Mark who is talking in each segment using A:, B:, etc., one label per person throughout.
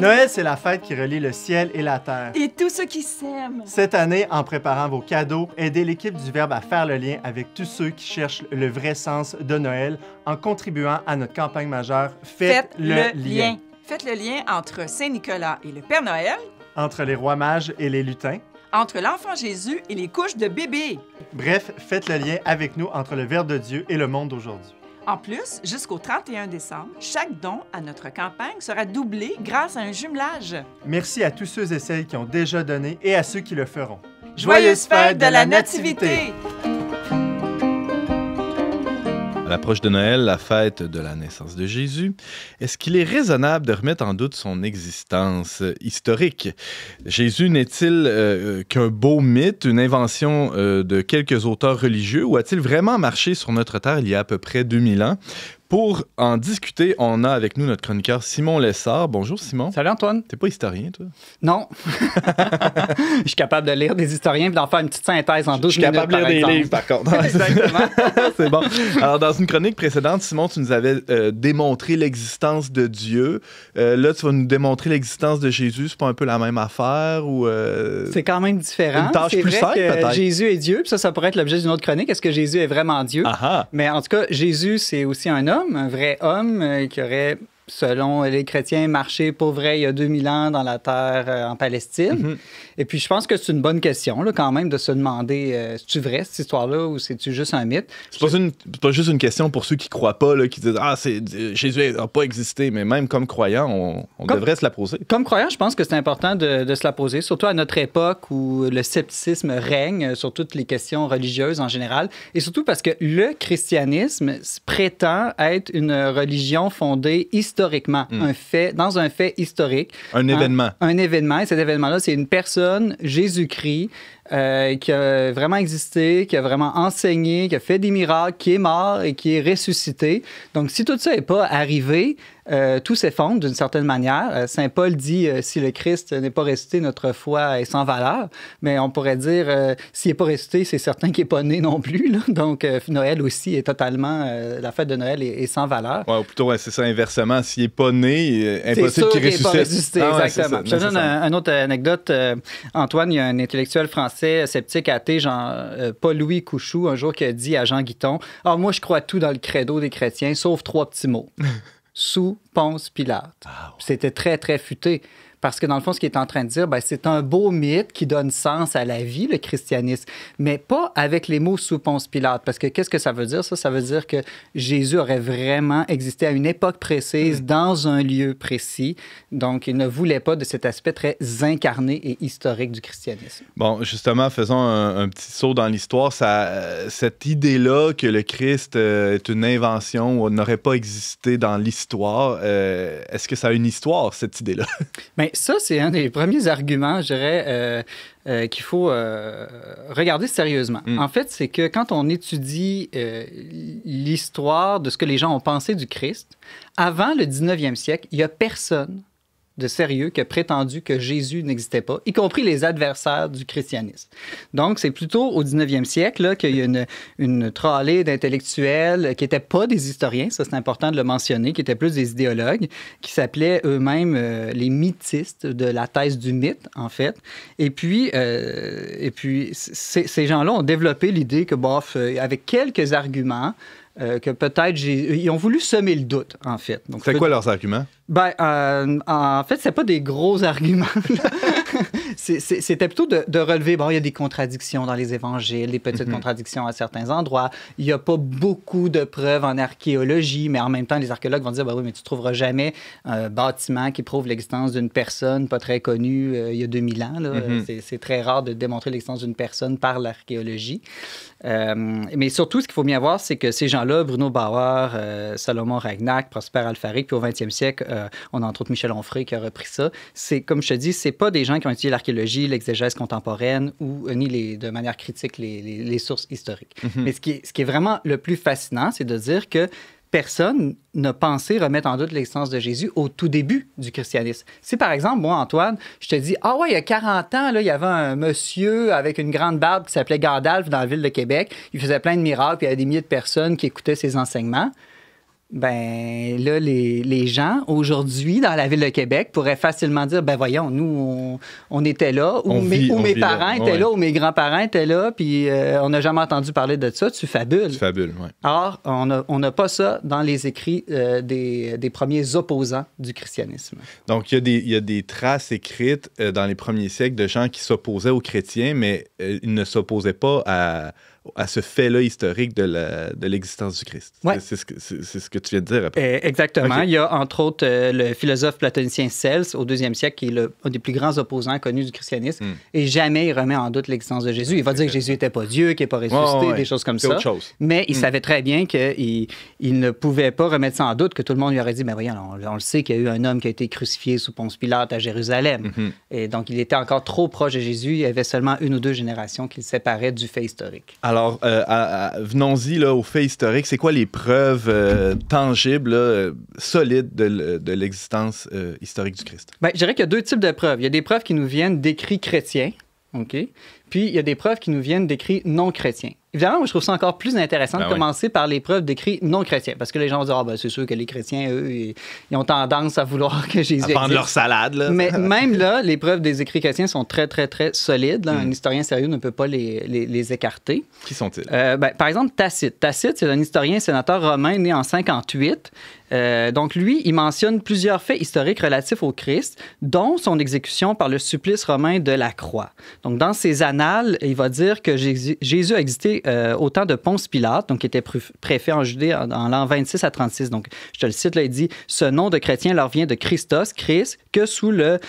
A: Noël, c'est la fête qui relie le ciel et la terre.
B: Et tous ceux qui s'aiment.
A: Cette année, en préparant vos cadeaux, aidez l'équipe du Verbe à faire le lien avec tous ceux qui cherchent le vrai sens de Noël en contribuant à notre campagne majeure Faites le lien.
B: Faites le lien entre Saint-Nicolas et le Père Noël,
A: Entre les rois mages et les lutins.
B: entre l'enfant Jésus et les couches de bébé.
A: Bref, faites le lien avec nous entre le Verbe de Dieu et le monde d'aujourd'hui.
B: En plus, jusqu'au 31 décembre, chaque don à notre campagne sera doublé grâce à un jumelage.
A: Merci à tous ceux et celles qui ont déjà donné et à ceux qui le feront.
B: Joyeuse fête de la Nativité!
C: À l'approche de Noël, la fête de la naissance de Jésus, est-ce qu'il est raisonnable de remettre en doute son existence historique? Jésus n'est-il qu'un beau mythe, une invention de quelques auteurs religieux, ou a-t-il vraiment marché sur notre terre il y a à peu près 2000 ans? Pour en discuter, on a avec nous notre chroniqueur Simon Lessard. Bonjour Simon.
D: Salut Antoine.
C: T'es pas historien, toi?
D: Non. Je suis capable de lire des historiens et d'en faire une petite synthèse en 12 minutes,
C: capable de lire des livres, par contre.
D: Exactement.
C: C'est bon. Alors, dans une chronique précédente, Simon, tu nous avais démontré l'existence de Dieu. Là, tu vas nous démontrer l'existence de Jésus. C'est pas un peu la même affaire ou...
D: C'est quand même différent.
C: Une tâche
D: c'est
C: plus
D: vrai
C: simple,
D: que
C: peut-être.
D: Jésus est Dieu, puis ça pourrait être l'objet d'une autre chronique. Est-ce que Jésus est vraiment Dieu?
C: Ah.
D: Mais en tout cas, Jésus, c'est aussi un homme, un vrai homme qui aurait, selon les chrétiens, marché pour vrai il y a 2000 ans dans la terre en Palestine. Et puis, je pense que c'est une bonne question, là, quand même, de se demander, c'est-tu vrai, cette histoire-là, ou c'est-tu juste un mythe?
C: C'est pas juste une question pour ceux qui croient pas, là, qui disent « Ah, Jésus n'a pas existé », mais même comme croyant, on devrait se la poser.
D: Comme croyant, je pense que c'est important de se la poser, surtout à notre époque où le scepticisme règne sur toutes les questions religieuses en général, et surtout parce que le christianisme prétend être une religion fondée historiquement, dans un fait historique.
C: Un événement.
D: Un événement, et cet événement-là, c'est une personne, Jésus-Christ, qui a vraiment existé, qui a vraiment enseigné, qui a fait des miracles, qui est mort et qui est ressuscité. Donc, si tout ça n'est pas arrivé, tout s'effondre d'une certaine manière. Saint Paul dit si le Christ n'est pas ressuscité, notre foi est sans valeur. Mais on pourrait dire s'il n'est pas ressuscité, c'est certain qu'il n'est pas né non plus. Là. Donc, Noël aussi est totalement. La fête de Noël est sans valeur.
C: Ouais, ou plutôt, c'est ça, inversement. S'il n'est pas né, impossible qu'il ressuscite.
D: Pas ressuscité, exactement.
C: Ça,
D: je te donne une autre anecdote. Antoine, il y a un intellectuel français sceptique athée, Paul-Louis Couchou, un jour qui a dit à Jean Guiton « Ah, moi, je crois tout dans le credo des chrétiens, sauf 3 petits mots. » Sous Ponce Pilate. C'était très, très futé. Parce que dans le fond, ce qu'il est en train de dire, c'est un beau mythe qui donne sens à la vie, le christianisme, mais pas avec les mots sous Ponce Pilate. Parce que qu'est-ce que ça veut dire, ça? Ça veut dire que Jésus aurait vraiment existé à une époque précise, dans un lieu précis. Donc, il ne voulait pas de cet aspect très incarné et historique du christianisme.
C: Bon, justement, faisons un petit saut dans l'histoire. Cette idée-là que le Christ est une invention ou n'aurait pas existé dans l'histoire, est-ce que ça a une histoire, cette idée-là?
D: Bien, ça, c'est un des premiers arguments, je dirais, qu'il faut regarder sérieusement. En fait, c'est que quand on étudie l'histoire de ce que les gens ont pensé du Christ, avant le 19e siècle, il n'y a personne de sérieux qui a prétendu que Jésus n'existait pas, y compris les adversaires du christianisme. Donc, c'est plutôt au 19e siècle là, qu'il y a une trollée d'intellectuels qui n'étaient pas des historiens, ça c'est important de le mentionner, qui étaient plus des idéologues, qui s'appelaient eux-mêmes les mythistes de la thèse du mythe, en fait. Et puis ces gens-là ont développé l'idée que, avec quelques arguments, que peut-être ils ont voulu semer le doute, en fait.
C: C'est quoi leurs arguments?
D: En fait, c'est pas des gros arguments. C'était plutôt de relever, il y a des contradictions dans les évangiles, des petites contradictions à certains endroits. Il n'y a pas beaucoup de preuves en archéologie, mais en même temps, les archéologues vont dire, oui, mais tu ne trouveras jamais un bâtiment qui prouve l'existence d'une personne pas très connue il y a 2000 ans. Là. C'est très rare de démontrer l'existence d'une personne par l'archéologie. Mais surtout, ce qu'il faut bien voir, c'est que ces gens-là, Bruno Bauer, Salomon Ragnac, Prosper Alpharic, puis au 20e siècle, on a entre autres Michel Onfray qui a repris ça. C'est, comme je te dis, c'est pas des gens qui ont étudié l'archéologie, l'exégèse contemporaine ou ni de manière critique les sources historiques. Mais ce qui est vraiment le plus fascinant, c'est de dire que personne n'a pensé remettre en doute l'existence de Jésus au tout début du christianisme. Si, par exemple, moi, Antoine, je te dis, il y a 40 ans, là, il y avait un monsieur avec une grande barbe qui s'appelait Gandalf dans la ville de Québec. Il faisait plein de miracles, puis il y avait des milliers de personnes qui écoutaient ses enseignements. ben là, les gens, aujourd'hui, dans la ville de Québec, pourraient facilement dire, ben voyons, nous, on était là, ou mes parents étaient là, ou mes grands-parents étaient là, puis on n'a jamais entendu parler de ça, tu fabules.
C: Tu fabules, oui.
D: Or, on n'a pas ça dans les écrits des premiers opposants du christianisme.
C: Donc, il y a des traces écrites dans les premiers siècles de gens qui s'opposaient aux chrétiens, mais ils ne s'opposaient pas à ce fait-là historique de l'existence du Christ.
D: Ouais.
C: C'est ce que tu viens de dire après.
D: Exactement.
C: Okay.
D: Il y a entre autres le philosophe platonicien Cels au 2e siècle, qui est un des plus grands opposants connus du christianisme, et jamais il remet en doute l'existence de Jésus. Il va dire que Jésus n'était pas Dieu, qu'il n'est pas ressuscité, des choses comme ça.
C: Autre chose.
D: Mais il savait très bien qu'il ne pouvait pas remettre ça en doute, que tout le monde lui aurait dit, ben voyons, on le sait qu'il y a eu un homme qui a été crucifié sous Ponce Pilate à Jérusalem. Et donc, il était encore trop proche de Jésus. Il y avait seulement 1 ou 2 générations qui le séparaient du fait historique.
C: Alors, venons-y là, aux faits historiques. C'est quoi les preuves tangibles, solides de l'existence historique du Christ?
D: Bien, je dirais qu'il y a 2 types de preuves. Il y a des preuves qui nous viennent d'écrits chrétiens, OK? Puis, il y a des preuves qui nous viennent d'écrits non chrétiens. Évidemment, moi, je trouve ça encore plus intéressant de commencer par les preuves d'écrits non chrétiens. Parce que les gens vont dire, ben, c'est sûr que les chrétiens, eux, ils ont tendance à vouloir que Jésus existe.
C: À vendre leur salade, là.
D: Mais même là, les preuves des écrits chrétiens sont très, très, très solides. Là. Un historien sérieux ne peut pas les écarter.
C: Qui sont-ils?
D: Par exemple, Tacite. Tacite, c'est un historien sénateur romain né en 58. Donc, lui, il mentionne plusieurs faits historiques relatifs au Christ, dont son exécution par le supplice romain de la croix. Donc, dans ses annales, il va dire que Jésus a existé au temps de Ponce Pilate, donc qui était préfet en Judée en l'an 26 à 36. Donc, je te le cite, là, il dit « Ce nom de chrétien leur vient de Christos, Christ, que sous le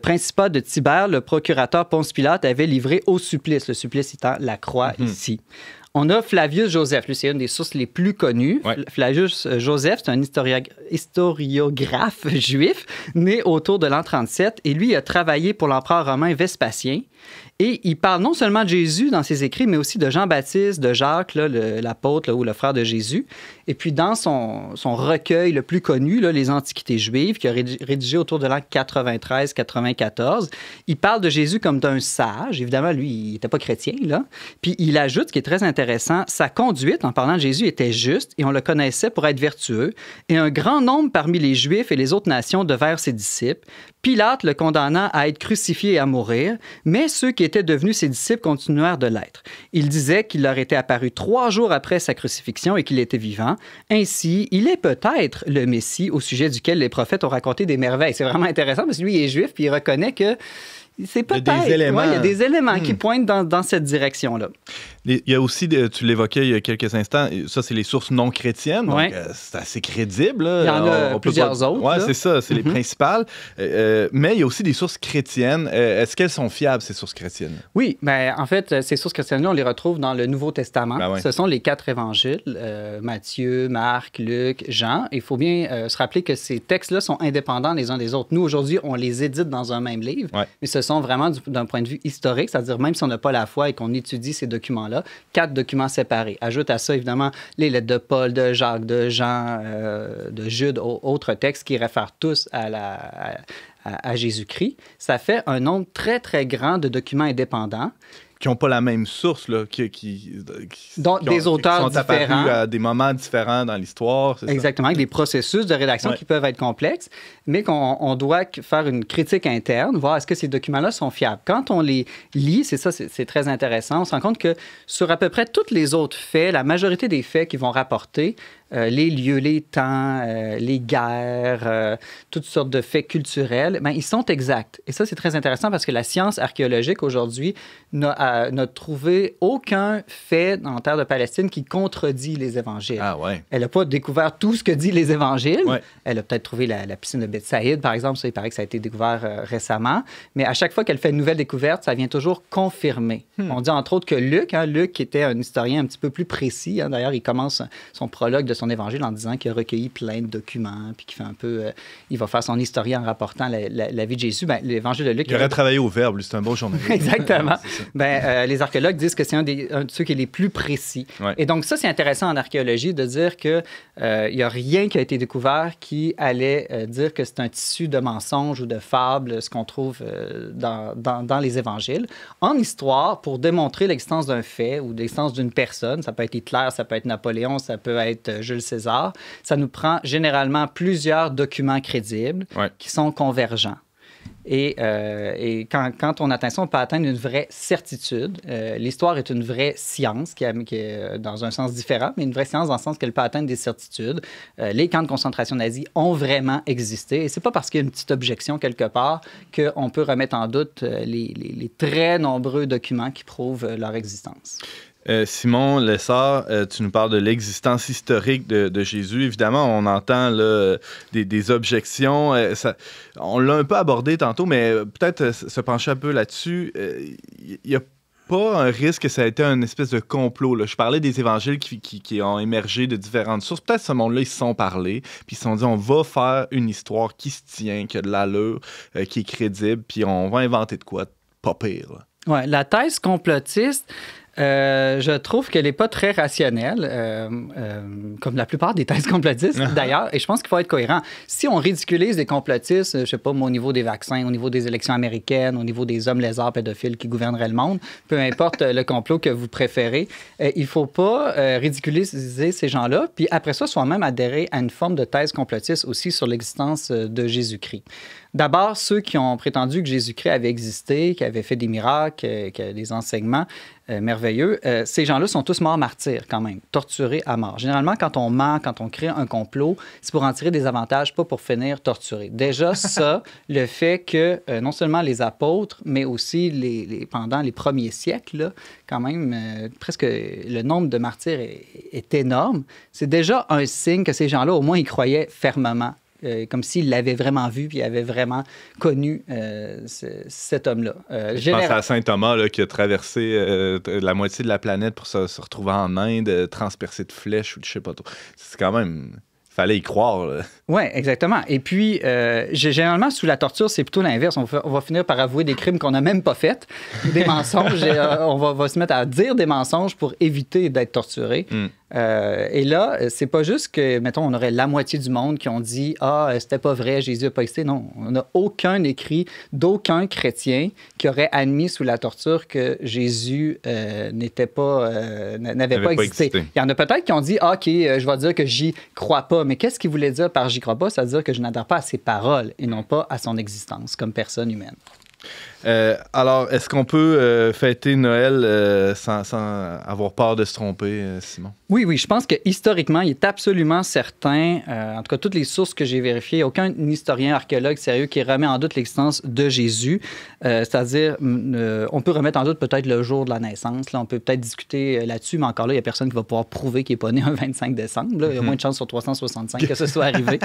D: principat de Tibère, le procurateur Ponce Pilate avait livré au supplice. » Le supplice étant la croix ici. On a Flavius Joseph. Lui, c'est une des sources les plus connues. Ouais. Flavius Joseph, c'est un historiographe juif né autour de l'an 37. Et lui, il a travaillé pour l'empereur romain Vespasien. Et il parle non seulement de Jésus dans ses écrits, mais aussi de Jean-Baptiste, de Jacques, là, l'apôtre ou le frère de Jésus. Et puis dans son recueil le plus connu, là, Les Antiquités juives, qu'il a rédigé autour de l'an 93-94, il parle de Jésus comme d'un sage. Évidemment, lui, il n'était pas chrétien, là. Puis il ajoute, ce qui est très intéressant, sa conduite en parlant de Jésus était juste et on le connaissait pour être vertueux. Et un grand nombre parmi les Juifs et les autres nations devinrent ses disciples. Pilate le condamna à être crucifié et à mourir, mais ceux qui étaient devenus ses disciples continuèrent de l'être. Il disait qu'il leur était apparu 3 jours après sa crucifixion et qu'il était vivant. Ainsi, il est peut-être le Messie au sujet duquel les prophètes ont raconté des merveilles. C'est vraiment intéressant parce que lui, il est juif puis il reconnaît que c'est peut-être...
C: Il y
D: a des éléments qui pointent dans cette direction-là.
C: Il y a aussi, tu l'évoquais il y a quelques instants, ça, c'est les sources non chrétiennes, donc c'est assez crédible. Là.
D: Il y en a plusieurs autres.
C: Oui, c'est ça, c'est les principales. Mais il y a aussi des sources chrétiennes. Est-ce qu'elles sont fiables, ces sources chrétiennes?
D: Oui, mais en fait, ces sources chrétiennes-là, on les retrouve dans le Nouveau Testament. Ce sont les 4 évangiles, Matthieu, Marc, Luc, Jean. Il faut bien se rappeler que ces textes-là sont indépendants les uns des autres. Nous, aujourd'hui, on les édite dans un même livre, mais ce sont vraiment d'un point de vue historique, c'est-à-dire même si on n'a pas la foi et qu'on étudie ces documents-là, 4 documents séparés. Ajoute à ça, évidemment, les lettres de Paul, de Jacques, de Jean, de Jude, autres textes qui réfèrent tous à Jésus-Christ. Ça fait un nombre très, très grand de documents indépendants.
C: Qui n'ont pas la même source, là,
D: donc des auteurs
C: qui sont
D: différents.
C: Apparus à des moments différents dans l'histoire.
D: Exactement, avec des processus de rédaction qui peuvent être complexes, mais qu'on doit faire une critique interne, voir est-ce que ces documents-là sont fiables. Quand on les lit, c'est très intéressant, on se rend compte que sur à peu près tous les autres faits, la majorité des faits qu'ils vont rapporter, les lieux, les temps, les guerres, toutes sortes de faits culturels, ils sont exacts. Et ça, c'est très intéressant parce que la science archéologique aujourd'hui n'a trouvé aucun fait en terre de Palestine qui contredit les évangiles.
C: Ah ouais.
D: Elle n'a pas découvert tout ce que disent les évangiles.
C: Ouais.
D: Elle a peut-être trouvé la piscine de Bethsaïde, par exemple. Ça, il paraît que ça a été découvert récemment. Mais à chaque fois qu'elle fait une nouvelle découverte, ça vient toujours confirmer. On dit entre autres que Luc, qui était un historien un petit peu plus précis, d'ailleurs, il commence son prologue de son évangile en disant qu'il a recueilli plein de documents, puis qu'il fait un peu... il va faire son historien en rapportant la vie de Jésus. L'évangile de Luc...
C: Il aurait travaillé au Verbe, lui, c'est un bon journaliste.
D: Exactement. mais les archéologues disent que c'est un de ceux qui est les plus précis.
C: Ouais.
D: Et donc ça, c'est intéressant en archéologie de dire qu'il n'y a rien qui a été découvert qui allait dire que c'est un tissu de mensonges ou de fables, ce qu'on trouve dans les évangiles. En histoire, pour démontrer l'existence d'un fait ou l'existence d'une personne, ça peut être Hitler, ça peut être Napoléon, ça peut être Jules César, ça nous prend généralement plusieurs documents crédibles qui sont convergents. Et quand on atteint ça, on peut atteindre une vraie certitude. L'histoire est une vraie science qui est dans un sens différent, mais une vraie science dans le sens qu'elle peut atteindre des certitudes. Les camps de concentration nazis ont vraiment existé. Et c'est pas parce qu'il y a une petite objection quelque part qu'on peut remettre en doute les très nombreux documents qui prouvent leur existence.
C: Simon Lessard, tu nous parles de l'existence historique de Jésus. Évidemment, on entend là, des objections. On l'a un peu abordé tantôt, mais peut-être se pencher un peu là-dessus. Il n'y a pas un risque que ça a été une espèce de complot, là. Je parlais des évangiles qui ont émergé de différentes sources. Peut-être ce monde-là, ils se sont parlé, puis ils se sont dit, on va faire une histoire qui se tient, qui a de l'allure, qui est crédible, puis on va inventer de quoi? Pas pire.
D: Oui, la thèse complotiste... je trouve qu'elle n'est pas très rationnelle, comme la plupart des thèses complotistes, d'ailleurs, et je pense qu'il faut être cohérent. Si on ridiculise des complotistes, je ne sais pas, au niveau des vaccins, au niveau des élections américaines, au niveau des hommes lézards pédophiles qui gouverneraient le monde, peu importe le complot que vous préférez, il ne faut pas ridiculiser ces gens-là, puis après ça, soi-même adhérer à une forme de thèse complotiste aussi sur l'existence de Jésus-Christ. D'abord, ceux qui ont prétendu que Jésus-Christ avait existé, qu'il avait fait des miracles, qu'il avait des enseignements merveilleux, ces gens-là sont tous morts martyrs quand même, torturés à mort. Généralement, quand on ment, quand on crée un complot, c'est pour en tirer des avantages, pas pour finir torturé. Déjà, ça, le fait que non seulement les apôtres, mais aussi pendant les premiers siècles, là, quand même, presque le nombre de martyrs est énorme, c'est déjà un signe que ces gens-là, au moins, ils croyaient fermement. Comme s'il l'avait vraiment vu puis avait vraiment connu cet homme-là.
C: Je pense à Saint Thomas là, qui a traversé la moitié de la planète pour se retrouver en Inde, transpercé de flèches ou de je sais pas trop. C'est quand même... Fallait y croire.
D: Oui, exactement. Et puis, généralement, sous la torture, c'est plutôt l'inverse. On va finir par avouer des crimes qu'on n'a même pas faits, des mensonges. Et, on va se mettre à dire des mensonges pour éviter d'être torturé. Et là, c'est pas juste que, mettons, on aurait la moitié du monde qui ont dit « Ah, c'était pas vrai, Jésus n'a pas existé ». Non, on n'a aucun écrit d'aucun chrétien qui aurait admis sous la torture que Jésus n'avait pas existé. Il y en a peut-être qui ont dit « OK, je vais dire que j'y crois pas ». Mais qu'est-ce qu'il voulait dire par « j'y crois pas », c'est-à-dire que je n'adhère pas à ses paroles et non pas à son existence comme personne humaine.
C: Alors, est-ce qu'on peut fêter Noël sans avoir peur de se tromper, Simon?
D: Oui, je pense que historiquement, il est absolument certain, en tout cas toutes les sources que j'ai vérifiées, aucun historien, archéologue sérieux qui remet en doute l'existence de Jésus. C'est-à-dire, on peut remettre en doute peut-être le jour de la naissance. Là, on peut peut-être discuter là-dessus, mais encore là, il n'y a personne qui va pouvoir prouver qu'il n'est pas né un 25 décembre. Là. Il y a moins de chances sur 365 que ce soit arrivé.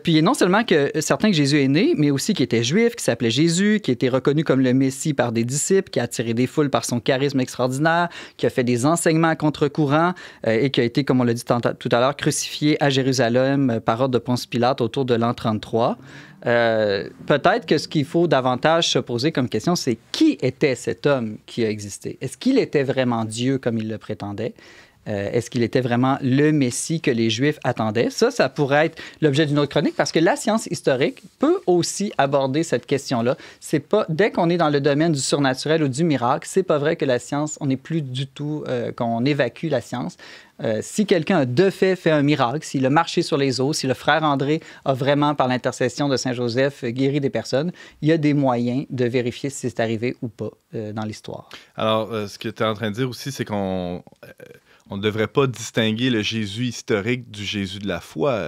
D: Puis non seulement que certain que Jésus est né, mais aussi qu'il était juif, qu'il s'appelait Jésus, qui était reconnu comme le Messie par des disciples, qui a attiré des foules par son charisme extraordinaire, qui a fait des enseignements à contre-courant et qui a été, comme on l'a dit tout à l'heure, crucifié à Jérusalem par ordre de Ponce Pilate autour de l'an 33. Peut-être que ce qu'il faut davantage se poser comme question, c'est qui était cet homme qui a existé? Est-ce qu'il était vraiment Dieu comme il le prétendait? Est-ce qu'il était vraiment le Messie que les Juifs attendaient? Ça pourrait être l'objet d'une autre chronique parce que la science historique peut aussi aborder cette question-là. C'est pas, dès qu'on est dans le domaine du surnaturel ou du miracle, c'est pas vrai que la science, on n'est plus du tout, qu'on évacue la science. Si quelqu'un a de fait un miracle, s'il a marché sur les eaux, si le frère André a vraiment, par l'intercession de Saint-Joseph, guéri des personnes, il y a des moyens de vérifier si c'est arrivé ou pas dans l'histoire.
C: Alors, ce que tu es en train de dire aussi, c'est qu'on ne devrait pas distinguer le Jésus historique du Jésus de la foi,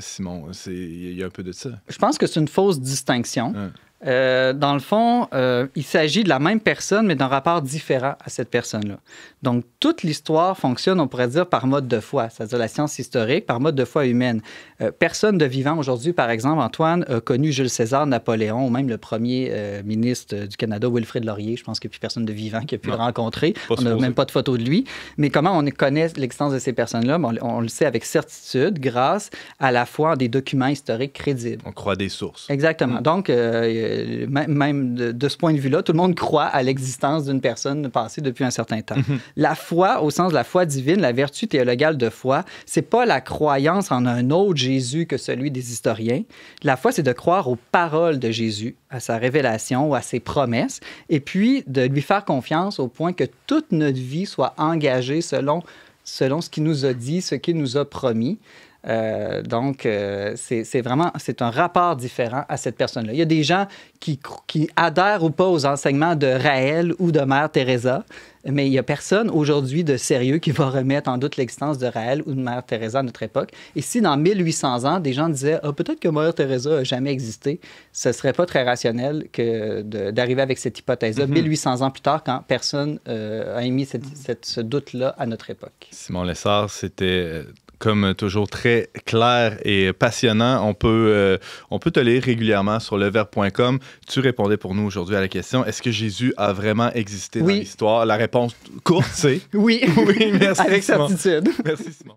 C: Simon. Il y a un peu de ça.
D: Je pense que c'est une fausse distinction. Dans le fond, il s'agit de la même personne, mais d'un rapport différent à cette personne-là. Donc, toute l'histoire fonctionne, on pourrait dire, par mode de foi, c'est-à-dire la science historique, par mode de foi humaine. Personne de vivant aujourd'hui, par exemple, Antoine, a connu Jules César, Napoléon, ou même le premier ministre du Canada, Wilfrid Laurier. Je pense qu'il n'y a plus personne de vivant qui a pu le rencontrer. On n'a même pas de photo de lui. Mais comment on connaît l'existence de ces personnes-là? On le sait avec certitude grâce à la foi des documents historiques crédibles.
C: On croit des sources.
D: Exactement. Donc, même de ce point de vue-là, tout le monde croit à l'existence d'une personne passée depuis un certain temps. La foi, au sens de la foi divine, la vertu théologale de foi, c'est pas la croyance en un autre Jésus que celui des historiens. La foi, c'est de croire aux paroles de Jésus, à sa révélation ou à ses promesses, et puis de lui faire confiance au point que toute notre vie soit engagée selon ce qu'il nous a dit, ce qu'il nous a promis. Donc, c'est un rapport différent à cette personne-là. Il y a des gens qui adhèrent ou pas aux enseignements de Raël ou de Mère Teresa, mais il n'y a personne aujourd'hui de sérieux qui va remettre en doute l'existence de Raël ou de Mère Teresa à notre époque. Et si dans 1800 ans, des gens disaient peut-être que Mère Teresa n'a jamais existé, ce ne serait pas très rationnel d'arriver avec cette hypothèse-là 1800 ans plus tard, quand personne a émis ce doute-là à notre époque.
C: Simon Lessard, c'était comme toujours très clair et passionnant. On peut te lire régulièrement sur leverbe.com. Tu répondais pour nous aujourd'hui à la question, est-ce que Jésus a vraiment existé dans l'histoire? La réponse courte, c'est
D: oui.
C: Oui, merci
D: avec
C: Simon.
D: certitude.
C: Merci Simon.